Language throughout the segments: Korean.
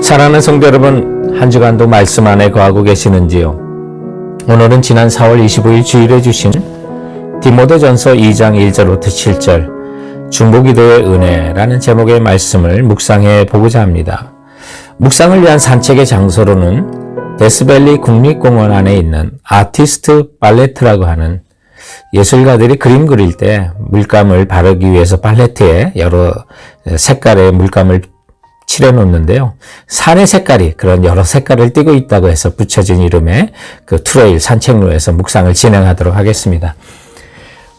사랑하는 성도 여러분, 한 주간도 말씀 안에 거하고 계시는지요? 오늘은 지난 4월 25일 주일에 주신 디모데전서 2장 1절부터 7절 중보기도의 은혜라는 제목의 말씀을 묵상해 보고자 합니다. 묵상을 위한 산책의 장소로는 데스밸리 국립공원 안에 있는 아티스트 팔레트라고 하는 예술가들이 그림 그릴 때 물감을 바르기 위해서 팔레트에 여러 색깔의 물감을 칠해 놓는데요. 산의 색깔이 그런 여러 색깔을 띠고 있다고 해서 붙여진 이름의 그 트레일 산책로에서 묵상을 진행하도록 하겠습니다.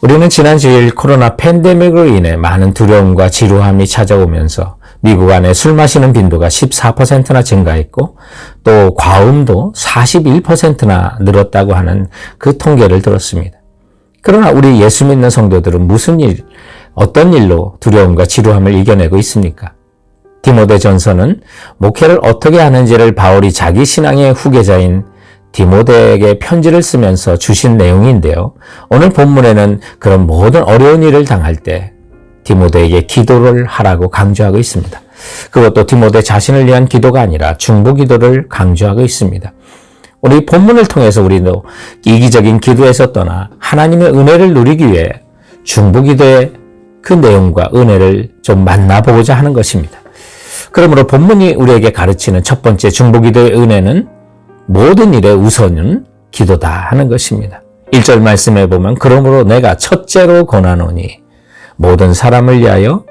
우리는 지난 주일 코로나 팬데믹으로 인해 많은 두려움과 지루함이 찾아오면서 미국 안에 술 마시는 빈도가 14%나 증가했고 또 과음도 41%나 늘었다고 하는 그 통계를 들었습니다. 그러나 우리 예수 믿는 성도들은 어떤 일로 두려움과 지루함을 이겨내고 있습니까? 디모데전서는 목회를 어떻게 하는지를 바울이 자기 신앙의 후계자인 디모데에게 편지를 쓰면서 주신 내용인데요. 오늘 본문에는 그런 모든 어려운 일을 당할 때 디모데에게 기도를 하라고 강조하고 있습니다. 그것도 디모데 자신을 위한 기도가 아니라 중보기도를 강조하고 있습니다. 우리 본문을 통해서 우리도 이기적인 기도에서 떠나 하나님의 은혜를 누리기 위해 중보기도의 그 내용과 은혜를 좀 만나보고자 하는 것입니다. 그러므로 본문이 우리에게 가르치는 첫 번째 중보기도의 은혜는 모든 일의 우선은 기도다 하는 것입니다. 1절 말씀에 보면 그러므로 내가 첫째로 권하노니 모든 사람을 위하여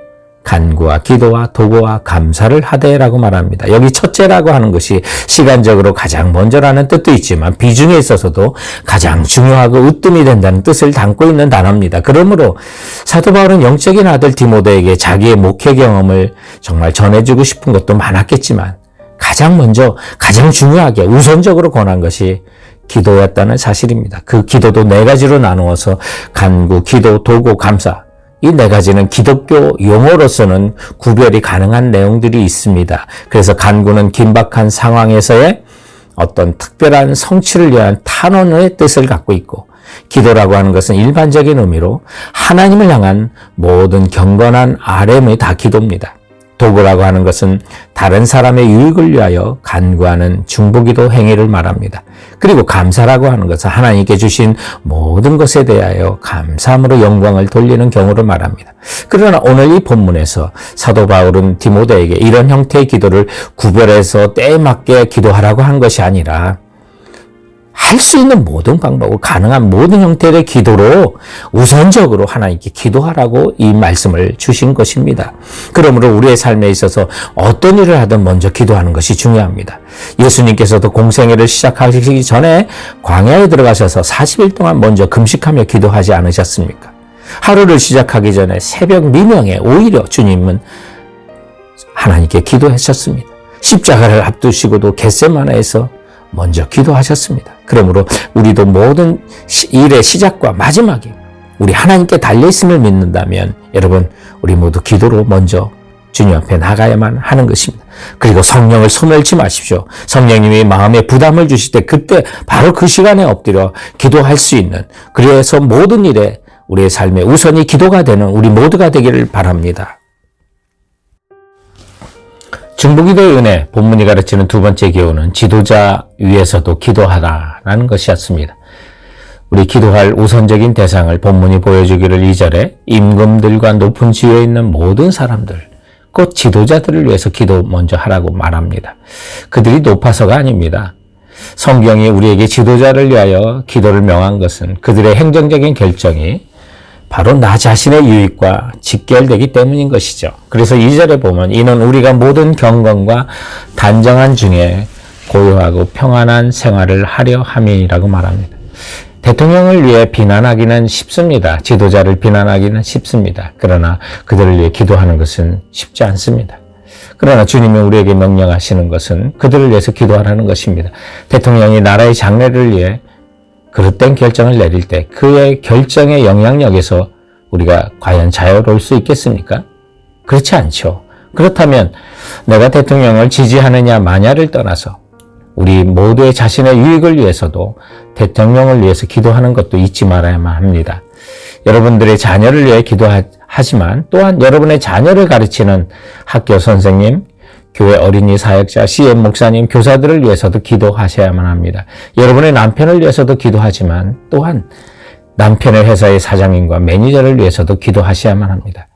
간구와 기도와 도구와 감사를 하되라고 말합니다. 여기 첫째라고 하는 것이 시간적으로 가장 먼저라는 뜻도 있지만 비중에 있어서도 가장 중요하고 으뜸이 된다는 뜻을 담고 있는 단어입니다. 그러므로 사도 바울은 영적인 아들 디모데에게 자기의 목회 경험을 정말 전해주고 싶은 것도 많았겠지만 가장 먼저 가장 중요하게 우선적으로 권한 것이 기도였다는 사실입니다. 그 기도도 네 가지로 나누어서 간구, 기도, 도구, 감사, 이 네 가지는 기독교 용어로서는 구별이 가능한 내용들이 있습니다. 그래서 간구는 긴박한 상황에서의 어떤 특별한 성취를 위한 탄원의 뜻을 갖고 있고, 기도라고 하는 것은 일반적인 의미로 하나님을 향한 모든 경건한 아뢰음이 다 기도입니다. 도구라고 하는 것은 다른 사람의 유익을 위하여 간구하는 중보기도 행위를 말합니다. 그리고 감사라고 하는 것은 하나님께 주신 모든 것에 대하여 감사함으로 영광을 돌리는 경우를 말합니다. 그러나 오늘 이 본문에서 사도 바울은 디모데에게 이런 형태의 기도를 구별해서 때에 맞게 기도하라고 한 것이 아니라 할 수 있는 모든 방법을 가능한 모든 형태의 기도로 우선적으로 하나님께 기도하라고 이 말씀을 주신 것입니다. 그러므로 우리의 삶에 있어서 어떤 일을 하든 먼저 기도하는 것이 중요합니다. 예수님께서도 공생애를 시작하시기 전에 광야에 들어가셔서 40일 동안 먼저 금식하며 기도하지 않으셨습니까? 하루를 시작하기 전에 새벽 미명에 오히려 주님은 하나님께 기도하셨습니다. 십자가를 앞두시고도 겟세마네에서 먼저 기도하셨습니다. 그러므로 우리도 모든 일의 시작과 마지막이 우리 하나님께 달려있음을 믿는다면 여러분 우리 모두 기도로 먼저 주님 앞에 나가야만 하는 것입니다. 그리고 성령을 소멸치 마십시오. 성령님이 마음에 부담을 주실 때 그때 바로 그 시간에 엎드려 기도할 수 있는, 그래서 모든 일에 우리의 삶에 우선이 기도가 되는 우리 모두가 되기를 바랍니다. 중보기도의 은혜, 본문이 가르치는 두 번째 교훈은 지도자 위에서도 기도하라라는 것이었습니다. 우리 기도할 우선적인 대상을 본문이 보여주기를 2절에 임금들과 높은 지위에 있는 모든 사람들, 곧 지도자들을 위해서 기도 먼저 하라고 말합니다. 그들이 높아서가 아닙니다. 성경이 우리에게 지도자를 위하여 기도를 명한 것은 그들의 행정적인 결정이 바로 나 자신의 유익과 직결되기 때문인 것이죠. 그래서 2절에 보면 이는 우리가 모든 경건과 단정한 중에 고요하고 평안한 생활을 하려 함이라고 말합니다. 대통령을 위해 비난하기는 쉽습니다. 지도자를 비난하기는 쉽습니다. 그러나 그들을 위해 기도하는 것은 쉽지 않습니다. 그러나 주님이 우리에게 명령하시는 것은 그들을 위해서 기도하라는 것입니다. 대통령이 나라의 장래를 위해 그릇된 결정을 내릴 때 그의 결정의 영향력에서 우리가 과연 자유로울 수 있겠습니까? 그렇지 않죠. 그렇다면 내가 대통령을 지지하느냐 마냐를 떠나서 우리 모두의 자신의 유익을 위해서도 대통령을 위해서 기도하는 것도 잊지 말아야만 합니다. 여러분들의 자녀를 위해 기도하지만 또한 여러분의 자녀를 가르치는 학교 선생님, 교회 어린이 사역자, CM 목사님, 교사들을 위해서도 기도하셔야만 합니다. 여러분의 남편을 위해서도 기도하지만 또한 남편의 회사의 사장님과 매니저를 위해서도 기도하셔야만 합니다.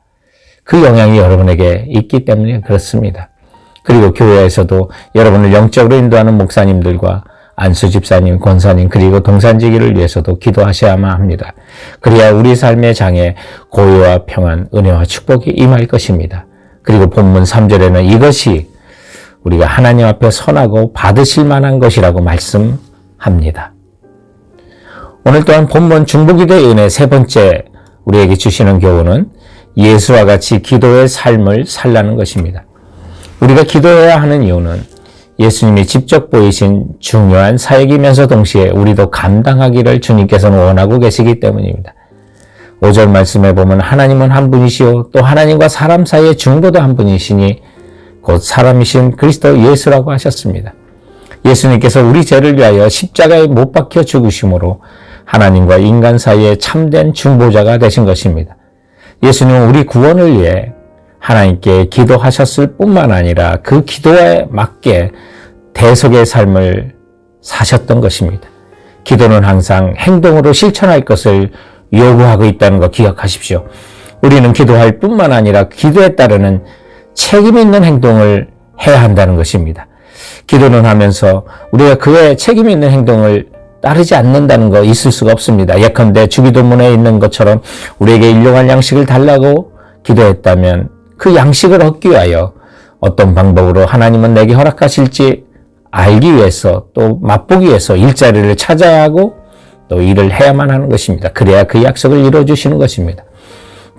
그 영향이 여러분에게 있기 때문에 그렇습니다. 그리고 교회에서도 여러분을 영적으로 인도하는 목사님들과 안수 집사님, 권사님, 그리고 동산지기를 위해서도 기도하셔야만 합니다. 그래야 우리 삶의 장에 고요와 평안, 은혜와 축복이 임할 것입니다. 그리고 본문 3절에는 이것이 우리가 하나님 앞에 선하고 받으실 만한 것이라고 말씀합니다. 오늘 또한 본문 중보기도의 은혜 세 번째 우리에게 주시는 교훈은 예수와 같이 기도의 삶을 살라는 것입니다. 우리가 기도해야 하는 이유는 예수님이 직접 보이신 중요한 사역이면서 동시에 우리도 감당하기를 주님께서는 원하고 계시기 때문입니다. 5절 말씀에 보면 하나님은 한 분이시요 또 하나님과 사람 사이의 중보도 한 분이시니 곧 사람이신 그리스도 예수라고 하셨습니다. 예수님께서 우리 죄를 위하여 십자가에 못 박혀 죽으심으로 하나님과 인간 사이의 참된 중보자가 되신 것입니다. 예수님은 우리 구원을 위해 하나님께 기도하셨을 뿐만 아니라 그 기도에 맞게 대속의 삶을 사셨던 것입니다. 기도는 항상 행동으로 실천할 것을 요구하고 있다는 거 기억하십시오. 우리는 기도할 뿐만 아니라 기도에 따르는 책임 있는 행동을 해야 한다는 것입니다. 기도는 하면서 우리가 그에 책임 있는 행동을 따르지 않는다는 거 있을 수가 없습니다. 예컨대 주기도문에 있는 것처럼 우리에게 일용할 양식을 달라고 기도했다면 그 양식을 얻기 위하여 어떤 방법으로 하나님은 내게 허락하실지 알기 위해서 또 맛보기 위해서 일자리를 찾아야 하고 또 일을 해야만 하는 것입니다. 그래야 그 약속을 이루어주시는 것입니다.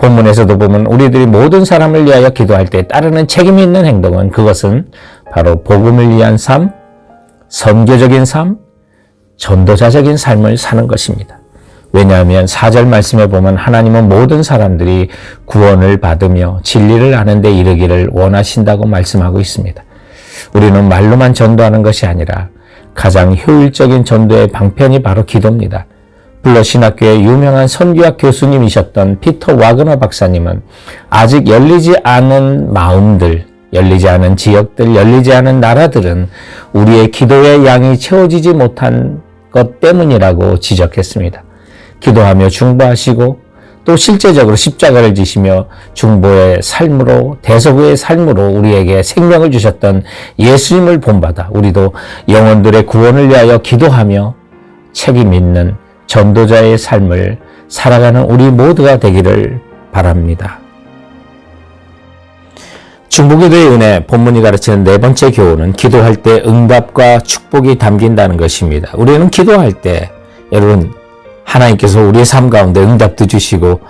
본문에서도 보면 우리들이 모든 사람을 위하여 기도할 때 따르는 책임이 있는 행동은 그것은 바로 복음을 위한 삶, 선교적인 삶, 전도자적인 삶을 사는 것입니다. 왜냐하면 4절 말씀에 보면 하나님은 모든 사람들이 구원을 받으며 진리를 아는 데 이르기를 원하신다고 말씀하고 있습니다. 우리는 말로만 전도하는 것이 아니라 가장 효율적인 전도의 방편이 바로 기도입니다. 블러 신학교의 유명한 선교학 교수님이셨던 피터 와그너 박사님은 아직 열리지 않은 마음들, 열리지 않은 지역들, 열리지 않은 나라들은 우리의 기도의 양이 채워지지 못한 것 때문이라고 지적했습니다. 기도하며 중보하시고 또 실제적으로 십자가를 지시며 중보의 삶으로 대속의 삶으로 우리에게 생명을 주셨던 예수님을 본받아 우리도 영혼들의 구원을 위하여 기도하며 책임 있는 전도자의 삶을 살아가는 우리 모두가 되기를 바랍니다. 중보기도의 은혜 본문이 가르치는 네 번째 교훈은 기도할 때 응답과 축복이 담긴다는 것입니다. 우리는 기도할 때 여러분 하나님께서 우리의 삶 가운데 응답도 주시고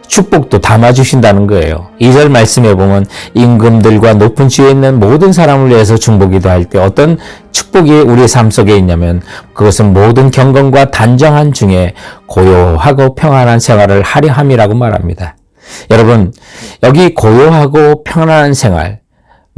축복도 담아주신다는 거예요. 2절 말씀에 보면 임금들과 높은 지위에 있는 모든 사람을 위해서 중보기도 할 때 어떤 축복이 우리의 삶 속에 있냐면 그것은 모든 경건과 단정한 중에 고요하고 평안한 생활을 하려 함이라고 말합니다. 여러분 여기 고요하고 평안한 생활,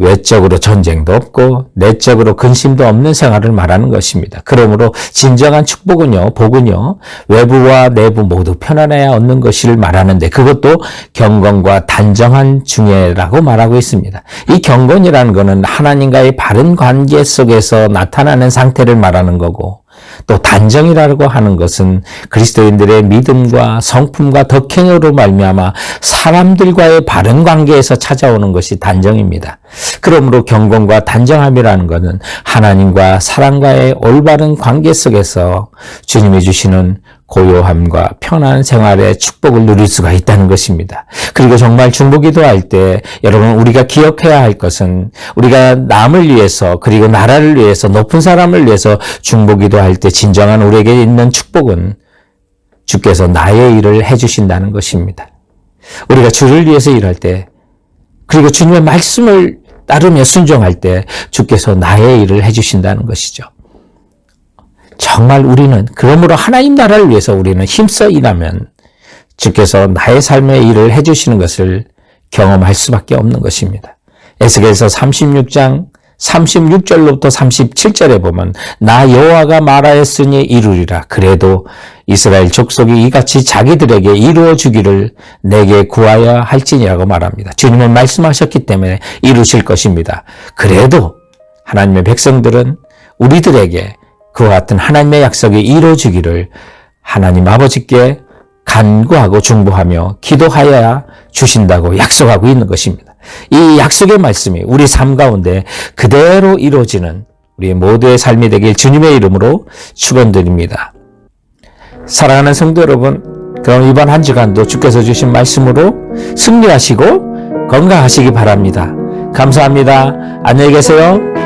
외적으로 전쟁도 없고 내적으로 근심도 없는 생활을 말하는 것입니다. 그러므로 진정한 축복은요, 복은요, 외부와 내부 모두 편안해야 얻는 것을 말하는데 그것도 경건과 단정한 중에라고 말하고 있습니다. 이 경건이라는 것은 하나님과의 바른 관계 속에서 나타나는 상태를 말하는 거고 또 단정이라고 하는 것은 그리스도인들의 믿음과 성품과 덕행으로 말미암아 사람들과의 바른 관계에서 찾아오는 것이 단정입니다. 그러므로 경건과 단정함이라는 것은 하나님과 사람과의 올바른 관계 속에서 주님이 주시는 고요함과 편안한 생활의 축복을 누릴 수가 있다는 것입니다. 그리고 정말 중보기도할 때 여러분 우리가 기억해야 할 것은 우리가 남을 위해서 그리고 나라를 위해서 높은 사람을 위해서 중보기도할 때 진정한 우리에게 있는 축복은 주께서 나의 일을 해주신다는 것입니다. 우리가 주를 위해서 일할 때 그리고 주님의 말씀을 따르며 순종할 때 주께서 나의 일을 해주신다는 것이죠. 정말 우리는 그러므로 하나님 나라를 위해서 우리는 힘써 일하면 주께서 나의 삶의 일을 해주시는 것을 경험할 수밖에 없는 것입니다. 에스겔서 36장 36절로부터 37절에 보면 나 여호와가 말하였으니 이루리라. 그래도 이스라엘 족속이 이같이 자기들에게 이루어 주기를 내게 구하여 할지니라고 말합니다. 주님은 말씀하셨기 때문에 이루실 것입니다. 그래도 하나님의 백성들은 우리들에게 그와 같은 하나님의 약속이 이루어 주기를 하나님 아버지께 간구하고 중보하며 기도하여야 주신다고 약속하고 있는 것입니다. 이 약속의 말씀이 우리 삶 가운데 그대로 이루어지는 우리 모두의 삶이 되길 주님의 이름으로 축원드립니다. 사랑하는 성도 여러분, 그럼 이번 한 주간도 주께서 주신 말씀으로 승리하시고 건강하시기 바랍니다. 감사합니다. 안녕히 계세요.